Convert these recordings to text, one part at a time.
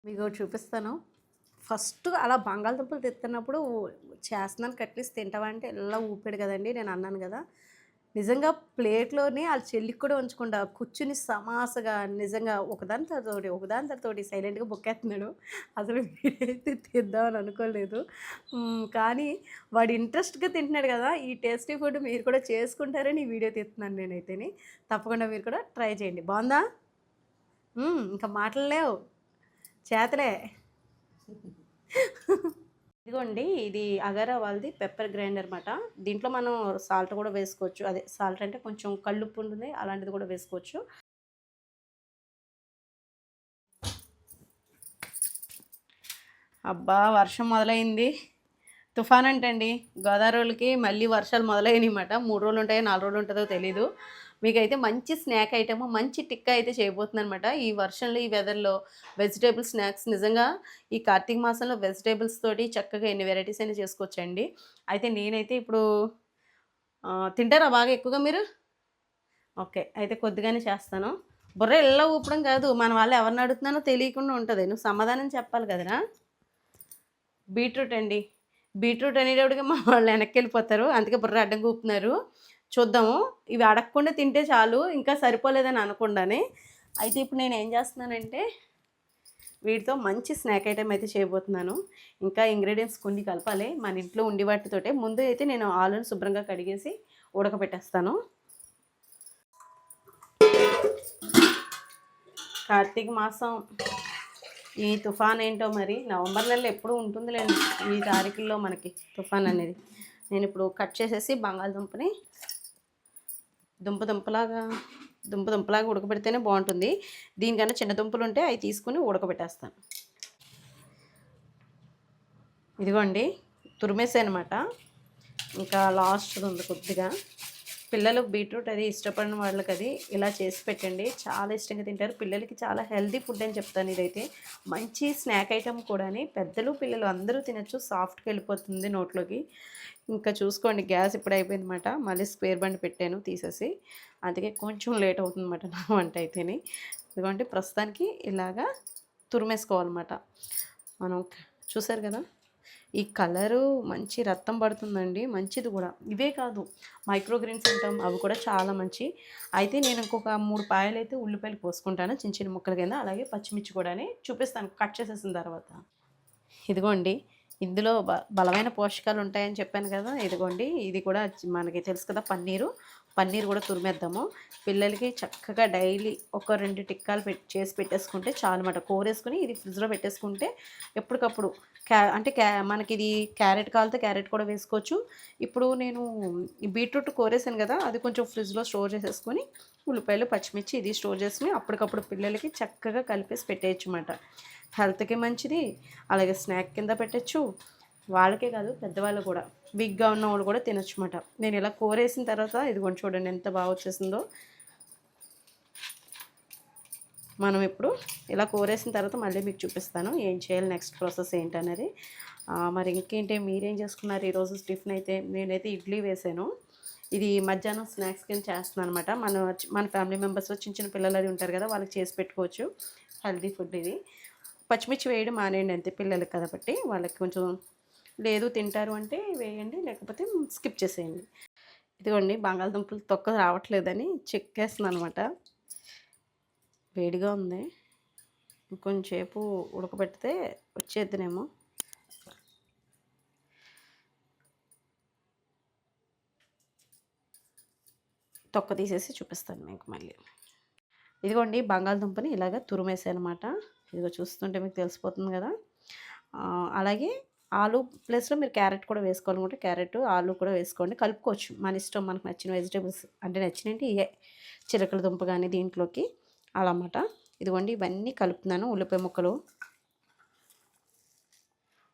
మీకు చూపిస్తాను. ఫస్ట్ అలా బంగాళదుంపలు తెస్తున్నప్పుడు చేస్తున్నాను కట్లీస్ తింటావా అంటే ఎలా ఊపాడు కదండీ! నేను అన్నాను కదా! నిజంగా ప్లేట్‌లోని ఆళ్ళ చెల్లికి కూడా ఉంచకుండా కూర్చుని సమాసగా నిజంగా ఒకదాని తర్వాత ఒకటి, ఒకదాని తర్వాత ఒకటి సైలెంట్‌గా బొక్కేత్తన్నాడు. అసలు వీడైతే తిద్దామని అనుకోలేదు. కానీ వాడు ఇంట్రెస్ట్‌గా తింటున్నాడు కదా! ఈ టేస్టీ ఫుడ్ మీరు కూడా చేసుకుంటారని ఈ వీడియో తీస్తున్నాను నేనైతేని. తప్పకుండా మీరు కూడా ట్రై చేయండి. బావుందా? ఇంక మాటలు లేవు. చేతలే. ఇదిగోండి ఇది అగారా వాళ్ళది పెప్పర్ గ్రైండర్ మాట. దీంట్లో మనం సాల్ట్ కూడా వేసుకోవచ్చు. అదే సాల్ట్ అంటే కొంచెం కల్లుప్పు ఉంటుంది. అలాంటిది కూడా వేసుకోవచ్చు. అబ్బా! వర్షం మొదలైంది. తుఫాన్ అంటండి. గోదావరోళ్ళకి మళ్ళీ వర్షాలు మొదలైనయమాట. 3 రోజులు ఉంటాయో, 4 రోజులు ఉంటదో తెలీదు. మీకైతే మంచి స్నాక్ ఐటెము, మంచి టిక్కా అయితే చేయబోతున్నానమాట. ఈ వర్షంలో, ఈ వెదర్‌లో వెజిటబుల్ స్నాక్స్ నిజంగా ఈ కార్తీక మాసంలో వెజిటబుల్స్ తోటి చక్కగా ఎన్ని వెరైటీస్ అయినా చేసుకోవచ్చండి. అయితే నేనైతే ఇప్పుడు తింటారా బాగా ఎక్కువగా మీరు? ఓకే. అయితే కొద్దిగానే చేస్తాను. బుర్ర ఇలా ఊపడం కాదు. మన వాళ్ళు ఎవరిని అడుగుతున్నానో తెలియకుండా ఉంటది. నువ్వు సమాధానం చెప్పాలి కదరా! బీట్రూట్ అండి. బీట్రూట్ అనేటప్పటికి మా వాళ్ళు వెనక్కెళ్ళిపోతారు. అందుకే బుర్ర అడ్డంగా ఊపుతున్నారు. చూద్దాము. ఇవి అడగకుండా తింటే చాలు. ఇంకా సరిపోలేదని అనకుండానే. అయితే ఇప్పుడు నేనేం చేస్తున్నానంటే, వీటితో మంచి స్నాక్ ఐటెమ్ అయితే చేయబోతున్నాను. ఇంకా ఇంగ్రీడియెంట్స్ కొన్ని కలపాలి. మన ఇంట్లో ఉండి వాటితోటే. ముందు అయితే నేను ఆలుని శుభ్రంగా కడిగేసి ఉడకబెట్టేస్తాను. కార్తీక మాసం ఈ తుఫాన్ ఏంటో మరి నవంబర్ నెలలో ఎప్పుడూ ఉంటుందిలేండి ఈ తారీఖుల్లో మనకి తుఫాన్ అనేది. నేను ఇప్పుడు కట్ చేసేసి బంగాళదుంపని దుంపలాగా ఉడకబెడితేనే బాగుంటుంది. దీనికన్నా చిన్న దుంపలు ఉంటే అవి తీసుకుని ఉడకబెట్టేస్తాను. ఇదిగోండి తురిమేసానమాట. ఇంకా లాస్ట్ ఉంది కొద్దిగా. పిల్లలు బీట్రూట్ అది ఇష్టపడిన వాళ్ళకి అది ఇలా చేసి పెట్టండి. చాలా ఇష్టంగా తింటారు. పిల్లలకి చాలా హెల్తీ ఫుడ్ అని చెప్తాను. ఇదైతే మంచి స్నాక్ ఐటమ్ కూడాని. పెద్దలు పిల్లలు అందరూ తినచ్చు. సాఫ్ట్గా వెళ్ళిపోతుంది నోట్లోకి. ఇంకా చూసుకోండి గ్యాస్ ఇప్పుడు అయిపోయిందన్నమాట. మళ్ళీ స్క్వేర్ బండ్ పెట్టాను తీసేసి. అందుకే కొంచెం లేట్ అవుతుందన్నమాట నా వంట అయితేని. ఇదిగోండి ప్రస్తుతానికి ఇలాగా తురిమేసుకోవాలన్నమాట. మనం చూసారు కదా! ఈ కలరు మంచి రక్తం పడుతుందండి. మంచిది కూడా. ఇవే కాదు మైక్రోగ్రీన్స్ అంటాం అవి కూడా చాలా మంచి. అయితే నేను ఇంకొక 3 పాయలైతే ఉల్లిపాయలు కోసుకుంటాను చిన్న చిన్న ముక్కల కింద. అలాగే పచ్చిమిర్చి కూడాని చూపిస్తాను కట్ చేసేసిన తర్వాత. ఇదిగోండి ఇందులో బలమైన పోషకాలు ఉంటాయని చెప్పాను కదా! ఇదిగోండి ఇది కూడా మనకి తెలుసు కదా పన్నీరు కూడా తురిమేద్దాము. పిల్లలకి చక్కగా డైలీ ఒక 2 టిక్కాలు చేసి పెట్టేసుకుంటే చాలన్నమాట. కూరేసుకొని ఇది ఫ్రిడ్జ్‌లో పెట్టేసుకుంటే ఎప్పటికప్పుడు అంటే మనకి ఇది క్యారెట్ కావాలితే క్యారెట్ కూడా వేసుకోవచ్చు. ఇప్పుడు నేను ఈ బీట్రూట్ కోరేసాను కదా! అది కొంచెం ఫ్రిడ్జ్‌లో స్టోర్ చేసేసుకొని ఉల్లిపాయలు, పచ్చిమిర్చి ఇది స్టోర్ చేసుకొని అప్పటికప్పుడు పిల్లలకి చక్కగా కలిపేసి పెట్టేయొచ్చన్నమాట. హెల్త్‌కి మంచిది. అలాగే స్నాక్ కింద పెట్టచ్చు. వాళ్ళకే కాదు పెద్దవాళ్ళు కూడా బిగ్గా ఉన్న వాళ్ళు కూడా తినొచ్చన్నమాట. నేను ఇలా కూరేసిన తర్వాత ఇదిగోండి చూడండి ఎంత బాగా వచ్చేసిందో. మనం ఇప్పుడు ఇలా కూరేసిన తర్వాత మళ్ళీ మీకు చూపిస్తాను ఏం చేయాలి నెక్స్ట్ ప్రాసెస్ ఏంటనేది. మరి ఇంకేంటి మీరేం చేసుకున్నారు ఈరోజు టిఫిన్ అయితే? నేనైతే ఇడ్లీ వేసాను. ఇది మధ్యాహ్నం స్నాక్స్ కింద చేస్తున్నాను అనమాట. మన ఫ్యామిలీ మెంబర్స్లో చిన్న చిన్న పిల్లలు అది ఉంటారు కదా వాళ్ళకి చేసి పెట్టుకోవచ్చు. హెల్తీ ఫుడ్ ఇది. పచ్చిమిర్చి వేయడం మానేయండి అంతే పిల్లలకి కాబట్టి. వాళ్ళకి కొంచెం లేదు తింటారు అంటే వేయండి, లేకపోతే స్కిప్ చేసేయండి. ఇదిగోండి బంగాళదుంపలు తొక్క రావట్లేదని చెక్కేస్తున్నాను అనమాట. వేడిగా ఉంది. ఇంకొంచెంసేపు ఉడకబెడితే వచ్చేద్దునేమో. తొక్క తీసేసి చూపిస్తాను మీకు మళ్ళీ. ఇదిగోండి బంగాళదుంపని ఇలాగ తురిమేసానమాట. ఇదిగో చూస్తుంటే మీకు తెలిసిపోతుంది కదా! అలాగే ఆలు ప్లేస్‌లో మీరు క్యారెట్ కూడా వేసుకోవాలనుకుంటే క్యారెట్, ఆలు కూడా వేసుకోండి. కలుపుకోవచ్చు. మన ఇష్టం మనకు నచ్చిన వెజిటబుల్స్ అంటే నచ్చినవి ఇయే. చిలకడ దుంప కానీ దీంట్లోకి అలా అన్నమాట. ఇదిగోండి ఇవన్నీ కలుపుతున్నాను. ఉల్లిపాయ ముక్కలు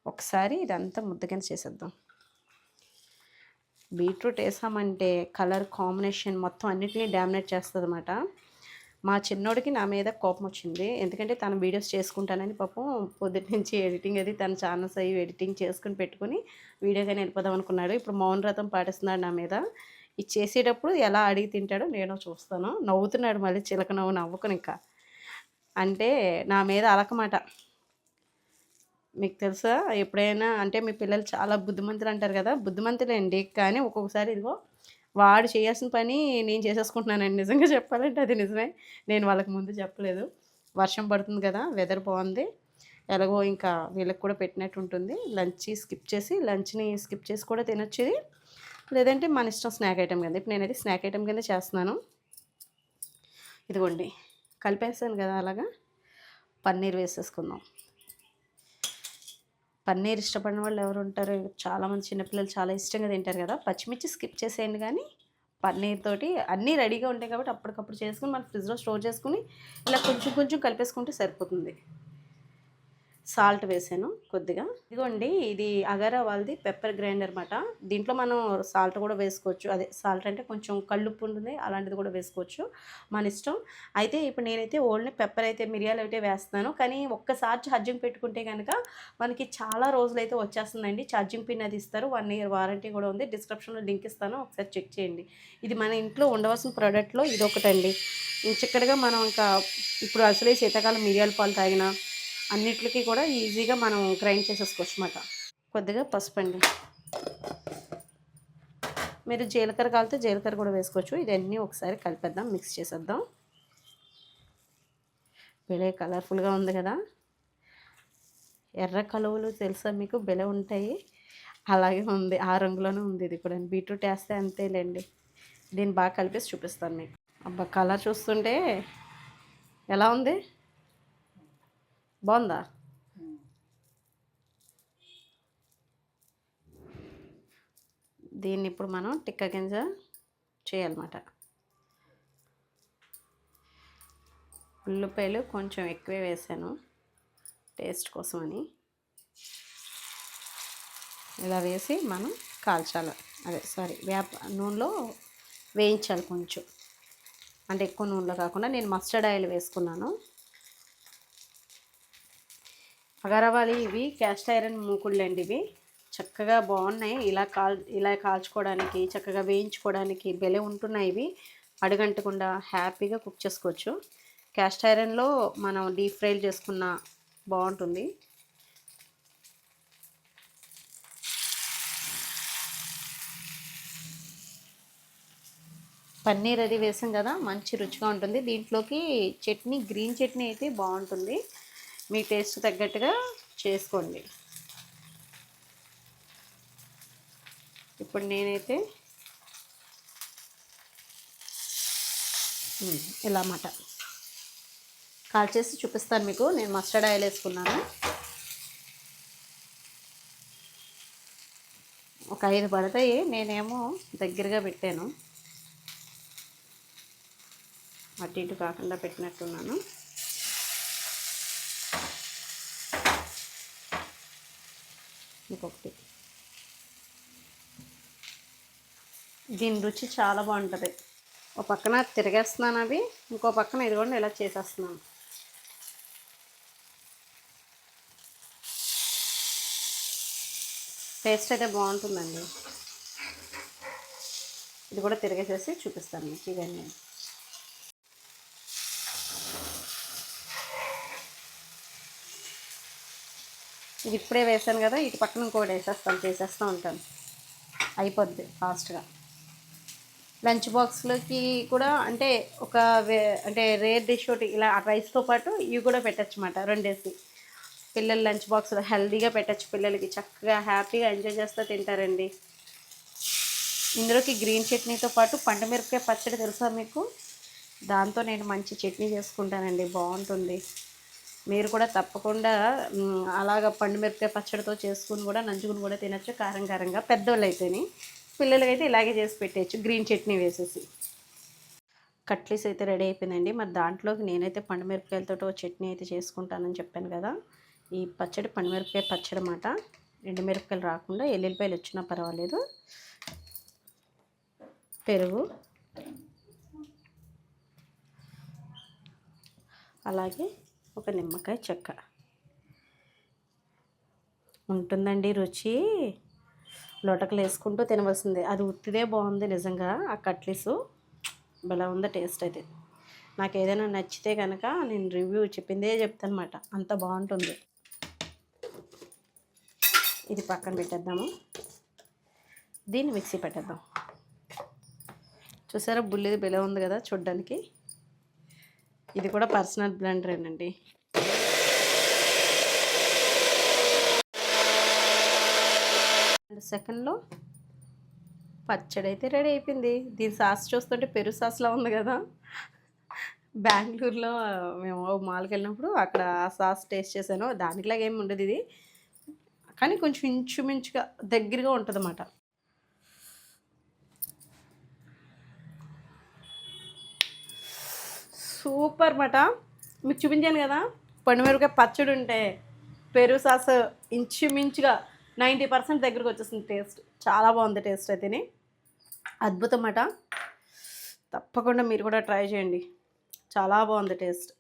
ఒకసారి ఇదంతా ముద్దకింద చేసేద్దాం. బీట్రూట్ వేసామంటే కలర్ కాంబినేషన్ మొత్తం అన్నిటినీ డామినేట్ చేస్తుందన్నమాట. మా చిన్నోడికి నా మీద కోపం వచ్చింది. ఎందుకంటే తను వీడియోస్ చేసుకుంటానని పాపం పొద్దుటి నుంచి ఎడిటింగ్ అది తన ఛానల్స్ అవి ఎడిటింగ్ చేసుకుని పెట్టుకుని వీడియోగానే వెళ్ళిపోదాం అనుకున్నాడు. ఇప్పుడు మౌన వ్రతం పాటిస్తున్నాడు నా మీద. ఇది చేసేటప్పుడు ఎలా అడిగి తింటాడో నేను చూస్తాను. నవ్వుతున్నాడు మళ్ళీ చిలక నవ్వు నవ్వుకుని ఇంకా. అంటే నా మీద అలకమాట. మీకు తెలుసా ఎప్పుడైనా అంటే మీ పిల్లలు చాలా బుద్ధిమంతులు అంటారు కదా! బుద్ధిమంతులేండి. కానీ ఒక్కొక్కసారి ఇదిగో వాడు చేయాల్సిన పని నేను చేసేసుకుంటున్నానండి. నిజంగా చెప్పాలంటే అది నిజమే. నేను వాళ్ళకి ముందు చెప్పలేదు. వర్షం పడుతుంది కదా! వెదర్ బావుంది. ఎలాగో ఇంకా వీళ్ళకి కూడా పెట్టినట్టు ఉంటుంది. లంచ్‌ని స్కిప్ చేసి కూడా తినొచ్చు ఇది. లేదంటే మన ఇష్టం స్నాక్ ఐటెమ్ కింద. ఇప్పుడు నేనైతే స్నాక్ ఐటెమ్ కింద చేస్తున్నాను. ఇదిగోండి కలిపేసాను కదా! అలాగా పన్నీర్ వేసేసుకుందాం. పన్నీర్ ఇష్టపడిన వాళ్ళు ఎవరు ఉంటారు? చాలామంది చిన్నపిల్లలు చాలా ఇష్టంగా తింటారు కదా! పచ్చిమిర్చి స్కిప్ చేసేయండి కానీ పన్నీర్ తోటి అన్నీ రెడీగా ఉంటాయి కాబట్టి అప్పటికప్పుడు చేసుకొని మనం ఫ్రిడ్జ్‌లో స్టోర్ చేసుకొని ఇలా కొంచెం కొంచెం కలిపేసుకుంటే సరిపోతుంది. సాల్ట్ వేసాను కొద్దిగా. ఇదిగోండి ఇది అగారా వాళ్ళది పెప్పర్ గ్రైండర్ మాట. దీంట్లో మనం సాల్ట్ కూడా వేసుకోవచ్చు. అదే సాల్ట్ అంటే కొంచెం కల్లుప్పు ఉంటుంది. అలాంటిది కూడా వేసుకోవచ్చు. మన ఇష్టం. అయితే ఇప్పుడు నేనైతే ఓన్లీ పెప్పర్ అయితే మిరియాలు అయితే వేస్తున్నాను. కానీ ఒక్కసారి ఛార్జింగ్ పెట్టుకుంటే గనక మనకి చాలా రోజులైతే వచ్చేస్తుందండి. ఛార్జింగ్ పిన్ అది ఇస్తారు. 1 ఇయర్ వారంటీ కూడా ఉంది. డిస్క్రిప్షన్‌లో లింక్ ఇస్తాను. ఒకసారి చెక్ చేయండి. ఇది మన ఇంట్లో ఉండవలసిన ప్రోడక్ట్‌లో ఇదొకటండి. చిక్కడగా మనం ఇంకా ఇప్పుడు అసలే శీతాకాలం మిరియాల పాలు తాగినా అన్నిట్లికి కూడా ఈజీగా మనం గ్రైండ్ చేసేసుకోవచ్చు అన్నమాట. కొద్దిగా పసుపండి. మీరు జీలకర్ర కావాలితే జీలకర్ర కూడా వేసుకోవచ్చు. ఇదన్నీ ఒకసారి కలిపేద్దాం, మిక్స్ చేసేద్దాం. భలే కలర్ఫుల్గా ఉంది కదా! ఎర్ర కలువలు తెలుసా మీకు? భలే ఉంటాయి. అలాగే ఉంది. ఆ రంగులోనే ఉంది ఇది కూడా. బీట్రూట్ వేస్తే అంతేలేండి. దీన్ని బాగా కలిపేసి చూపిస్తాను మీకు. అబ్బా కలర్ చూస్తుంటే ఎలా ఉంది? బాగుందా? దీన్ని ఇప్పుడు మనం టిక్క గింజ చేయాలన్నమాట. ఉల్లిపాయలు కొంచెం ఎక్కువే వేసాను టేస్ట్ కోసమని. ఇలా వేసి మనం కాల్చాలి. నూనెలో వేయించాలి కొంచెం. అంటే ఎక్కువ నూనెలో కాకుండా నేను మస్టర్డ్ ఆయిల్ వేసుకున్నాను. అగరవాలి ఇవి క్యాస్ట్ ఐరన్ మూకుళ్ళండి ఇవి. చక్కగా బాగున్నాయి. ఇలా కాల్చుకోవడానికి చక్కగా వేయించుకోవడానికి భలే ఉంటున్నాయి ఇవి. అడుగంటకుండా హ్యాపీగా కుక్ చేసుకోవచ్చు. క్యాస్ట్ ఐరన్లో మనం డీప్ ఫ్రైలు చేసుకున్న బాగుంటుంది. పన్నీర్ అది వేసాం కదా, మంచి రుచిగా ఉంటుంది. దీంట్లోకి చట్నీ, గ్రీన్ చట్నీ అయితే బాగుంటుంది. మీ టేస్ట్ తగ్గట్టుగా చేసుకోండి. ఇప్పుడు నేనైతే ఇలా మాట కాల్చేసి చూపిస్తాను మీకు. నేను మస్టర్డ్ ఆయిల్ వేసుకున్నాను. ఒక 5 పడతాయి. నేనేమో దగ్గరగా పెట్టాను. అటు ఇటు కాకుండా పెట్టినట్టున్నాను. ఇంకొకటి. దీని రుచి చాలా బాగుంటుంది. ఒక పక్కన తిరిగేస్తున్నాను అవి, ఇంకో పక్కన ఇది కూడా ఇలా చేసేస్తున్నాను. టేస్ట్ అయితే బాగుంటుందండి. ఇది కూడా తిరిగేసేసి చూపిస్తాను మీకు ఇవన్నీ. ఇది ఇప్పుడే వేసాను కదా, ఇటు పక్కన ఇంకోటి చేసేస్తూ ఉంటాను. అయిపోద్ది ఫాస్ట్గా. లంచ్ బాక్స్లోకి కూడా అంటే అంటే రేర్ డిష్ ఒకటి ఇలా రైస్తో పాటు ఇవి కూడా పెట్టచ్చు అన్నమాట. రెండేసి పిల్లలు లంచ్ బాక్స్లో హెల్తీగా పెట్టచ్చు. పిల్లలకి చక్కగా హ్యాపీగా ఎంజాయ్ చేస్తూ తింటారండి. ఇందులోకి గ్రీన్ చట్నీతో పాటు పండుమిరపకాయ పచ్చడి తెలుసా మీకు? దాంతో నేను మంచి చట్నీ చేసుకుంటానండి, బాగుంటుంది. మీరు కూడా తప్పకుండా అలాగ పండుమిరపకాయ పచ్చడితో చేసుకుని కూడా నంచుకుని కూడా తినచ్చు కారం కారంగా. పెద్దోళ్ళు అయితేనే, పిల్లలకైతే ఇలాగే చేసి పెట్టచ్చు గ్రీన్ చట్నీ వేసేసి. కట్లీస్ అయితే రెడీ అయిపోయిందండి. మరి దాంట్లోకి నేనైతే పండుమిరపకాయలతో చట్నీ అయితే చేసుకుంటానని చెప్పాను కదా. ఈ పచ్చడి పండుమిరపకాయ పచ్చడి అన్నమాట. ఎండుమిరపకాయలు రాకుండా ఎల్లుల్లిపాయలు వచ్చినా పర్వాలేదు. పెరుగు, అలాగే ఒక నిమ్మకాయ చెక్క ఉంటుందండి. రుచి లోటకలు వేసుకుంటూ తినవలసిందే. అది ఉత్తిదే బాగుంది నిజంగా. ఆ కట్లీసు భలే ఉంది టేస్ట్ అయితే. నాకు ఏదైనా నచ్చితే కనుక నేను రివ్యూ చెప్పిందే చెప్తాను అన్నమాట. అంత బాగుంటుంది. ఇది పక్కన పెట్టేద్దాము. దీన్ని మిక్సీ పెట్టేద్దాం. చూసారా బుల్లిది బెల ఉంది కదా చూడ్డానికి. ఇది కూడా పర్సనల్ బ్లెండరేనండి. సెకండ్లో పచ్చడి అయితే రెడీ అయిపోయింది. దీని సాస్ చూస్తుంటే పెరుగు సాస్లా ఉంది కదా. బెంగళూరులో మేము మాల్కి వెళ్ళినప్పుడు అక్కడ ఆ సాస్ టేస్ట్ చేశాను. దానికిలాగా ఏమి ఉండదు ఇది, కానీ కొంచెం ఇంచుమించుగా దగ్గరగా ఉంటుంది అన్నమాట. సూపర్ మాట. మీకు చూపించాను కదా పండుమిరపకాయ పచ్చడి ఉంటే పెరుగు సాస్ ఇంచుమించుగా 90% దగ్గరకు వచ్చేస్తుంది. టేస్ట్ చాలా బాగుంది. టేస్ట్ అయితేనే అద్భుతం మాట. తప్పకుండా మీరు కూడా ట్రై చేయండి. చాలా బాగుంది టేస్ట్.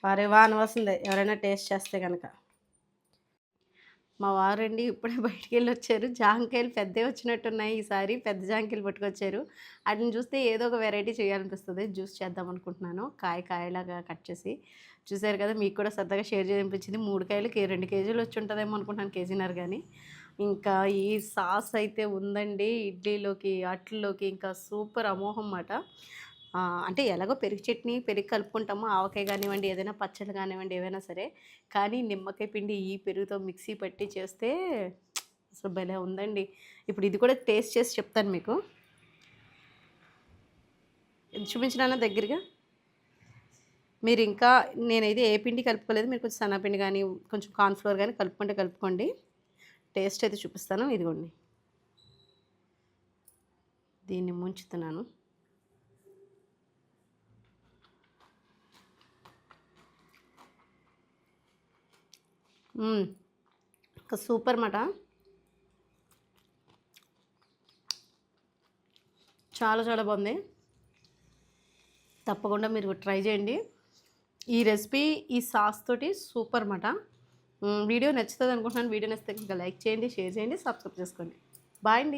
వారే వా అనివస్తుంది ఎవరైనా టేస్ట్ చేస్తే కనుక. మా వారండి ఇప్పుడే బయటికి వెళ్ళి వచ్చారు. జాంకాయలు పెద్దవి వచ్చినట్టున్నాయి ఈసారి. పెద్ద జాంకాయలు పట్టుకొచ్చారు. వాటిని చూస్తే ఏదో ఒక వెరైటీ చేయాలనిపిస్తుంది. జ్యూస్ చేద్దాం అనుకుంటున్నాను. కాయలాగా కట్ చేసి. చూసారు కదా, మీకు కూడా సరదాగా షేర్ చేయాలనిపించింది. 3 కాయలకి 2 కేజీలు వచ్చి ఉంటుందేమో అనుకుంటున్నాను, కేజీన్నర. కానీ ఇంకా ఈ సాస్ అయితే ఉందండి ఇడ్లీలోకి అట్లలోకి ఇంకా సూపర్ అమోహం మాట. అంటే ఎలాగో పెరుగు చట్నీ పెరుగు కలుపుకుంటాము, ఆవకాయ కానివ్వండి, ఏదైనా పచ్చళ్ళు కానివ్వండి, ఏవైనా సరే. కానీ నిమ్మకాయ పిండి ఈ పెరుగుతో మిక్సీ పట్టి చేస్తే అసలు భలే ఉందండి. ఇప్పుడు ఇది కూడా టేస్ట్ చేసి చెప్తాను మీకు. చూపించినానా దగ్గరగా. మీరు ఇంకా నేనైతే ఏ పిండి కలుపుకోలేదు. మీరు కొంచెం సన్నపిండి కానీ కొంచెం కార్న్ఫ్లోర్ కానీ కలుపుకోండి. టేస్ట్ అయితే చూపిస్తాను. ఇదిగోండి, దీన్ని ముంచుతున్నాను. ఇంకా సూపర్ మాట. చాలా బాగుంది. తప్పకుండా మీరు ట్రై చేయండి ఈ రెసిపీ. ఈ సాస్ తోటి సూపర్ మాట. వీడియో నచ్చుతుంది అనుకుంటున్నాను. వీడియో నచ్చితే ఇంకా లైక్ చేయండి, షేర్ చేయండి, సబ్స్క్రైబ్ చేసుకోండి. బాయ్ అండి.